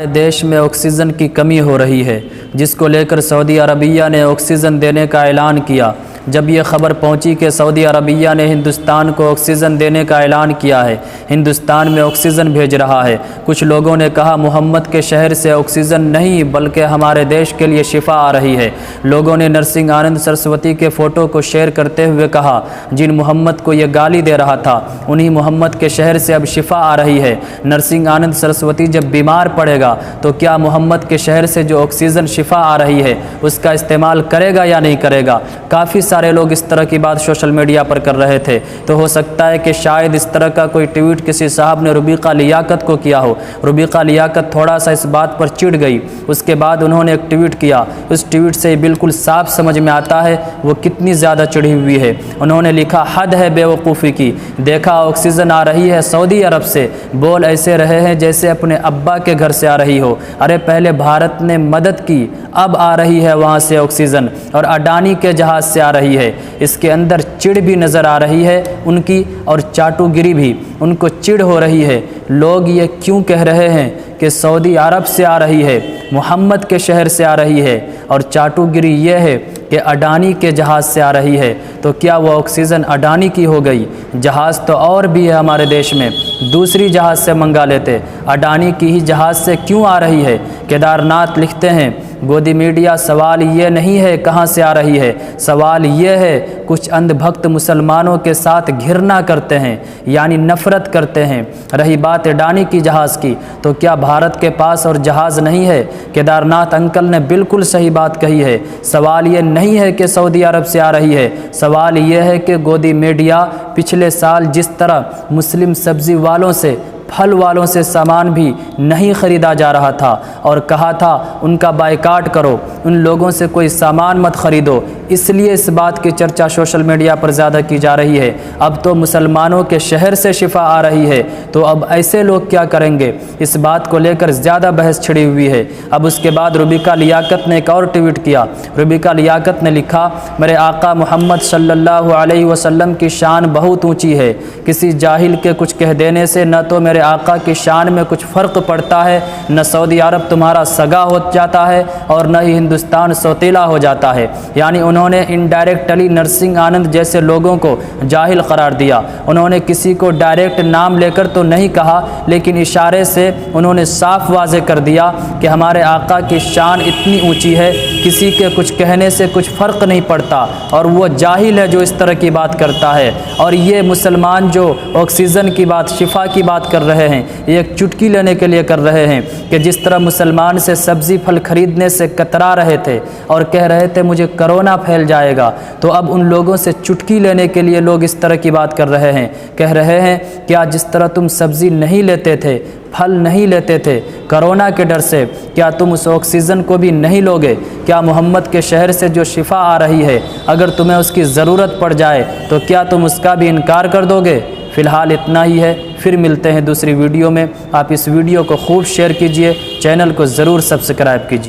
देश में ऑक्सीजन की कमी हो रही है, जिसको लेकर सऊदी अरबिया ने ऑक्सीजन देने का ऐलान किया। जब ये खबर पहुंची कि सऊदी अरबिया ने हिंदुस्तान को ऑक्सीजन देने का ऐलान किया है, हिंदुस्तान में ऑक्सीजन भेज रहा है, कुछ लोगों ने कहा मोहम्मद के शहर से ऑक्सीजन नहीं बल्कि हमारे देश के लिए शिफा आ रही है। लोगों ने नरसिंह आनंद सरस्वती के फ़ोटो को शेयर करते हुए कहा, जिन मोहम्मद को ये गाली दे रहा था उन्हीं मोहम्मद के शहर से अब शिफा आ रही है। नरसिंह आनंद सरस्वती जब बीमार पड़ेगा तो क्या मोहम्मद के शहर से जो ऑक्सीजन शिफा आ रही है उसका इस्तेमाल करेगा या नहीं करेगा? काफ़ी सारे लोग इस तरह की बात सोशल मीडिया पर कर रहे थे। तो हो सकता है कि शायद इस तरह का कोई ट्वीट किसी साहब ने रुबीका लियाकत को किया हो। रुबीका लियाकत थोड़ा सा इस बात पर चिढ़ गई, उसके बाद उन्होंने एक ट्वीट किया। उस ट्वीट से बिल्कुल साफ समझ में आता है वो कितनी ज़्यादा चिढ़ी हुई है। उन्होंने लिखा, हद है बेवकूफ़ी की, देखा ऑक्सीजन आ रही है सऊदी अरब से, बोल ऐसे रहे हैं जैसे अपने अब्बा के घर से आ रही हो। अरे पहले भारत ने मदद की, अब आ रही है वहाँ से ऑक्सीजन, और अडानी के जहाज़ से आ रही है। इसके अंदर चिढ़ भी नज़र आ रही है उनकी, और चाटुगिरी भी, उनको चिढ़ हो रही है। लोग ये क्यों कह रहे हैं कि सऊदी अरब से आ रही है, मोहम्मद के शहर से आ रही है, और चाटुगिरी ये है कि अडानी के जहाज़ से आ रही है। तो क्या वो ऑक्सीजन अडानी की हो गई? जहाज़ तो और भी है हमारे देश में, दूसरी जहाज़ से मंगा लेते, अडानी की ही जहाज़ से क्यों आ रही है? केदारनाथ लिखते हैं, गोदी मीडिया, सवाल ये नहीं है कहाँ से आ रही है, सवाल ये है कुछ अंधभक्त मुसलमानों के साथ घृणा करते हैं, यानी नफ़रत करते हैं। रही बात अडानी की जहाज़ की, तो क्या भारत के पास और जहाज़ नहीं है? केदारनाथ अंकल ने बिल्कुल सही बात कही है। सवाल ये नहीं है कि सऊदी अरब से आ रही है, सवाल ये है कि गोदी मीडिया पिछले साल जिस तरह मुस्लिम सब्ज़ी वालों से, फल वालों से सामान भी नहीं ख़रीदा जा रहा था और कहा था उनका बायकाट करो, उन लोगों से कोई सामान मत ख़रीदो, इसलिए इस बात की चर्चा सोशल मीडिया पर ज़्यादा की जा रही है। अब तो मुसलमानों के शहर से शिफा आ रही है, तो अब ऐसे लोग क्या करेंगे? इस बात को लेकर ज़्यादा बहस छिड़ी हुई है। अब उसके बाद रुबीका लियाकत ने एक और ट्वीट किया। रुबीका लियाकत ने लिखा, मेरे आका मोहम्मद सल्लल्लाहु अलैहि वसल्लम की शान बहुत ऊँची है, किसी जाहिल के कुछ कह देने से न तो मेरे आका की शान में कुछ फ़र्क पड़ता है, न सऊदी अरब तुम्हारा सगा हो जाता है और न ही हिंदुस्तान सौतीला हो जाता है। यानी उन्होंने इनडायरेक्टली नरसिंह आनंद जैसे लोगों को जाहिल करार दिया। उन्होंने किसी को डायरेक्ट नाम लेकर तो नहीं कहा, लेकिन इशारे से उन्होंने साफ वाज़े कर दिया कि हमारे आका की शान इतनी ऊंची है, किसी के कुछ कहने से कुछ फ़र्क नहीं पड़ता, और वो जाहिल है जो इस तरह की बात करता है। और ये मुसलमान जो ऑक्सीजन की बात, शिफा की बात कर रहे हैं, ये एक चुटकी लेने के लिए कर रहे हैं कि जिस तरह मुसलमान से सब्ज़ी फल खरीदने से कतरा रहे थे और कह रहे थे मुझे कोरोना फैल जाएगा, तो अब उन लोगों से चुटकी लेने के लिए लोग इस तरह की बात कर रहे हैं। कह रहे हैं क्या जिस तरह तुम सब्ज़ी नहीं लेते थे, फल नहीं लेते थे कोरोना के डर से, क्या तुम उस ऑक्सीजन को भी नहीं लोगे? क्या मोहम्मद के शहर से जो शिफा आ रही है, अगर तुम्हें उसकी ज़रूरत पड़ जाए तो क्या तुम उसका भी इनकार कर दोगे? फ़िलहाल इतना ही है, फिर मिलते हैं दूसरी वीडियो में। आप इस वीडियो को खूब शेयर कीजिए, चैनल को ज़रूर सब्सक्राइब कीजिए।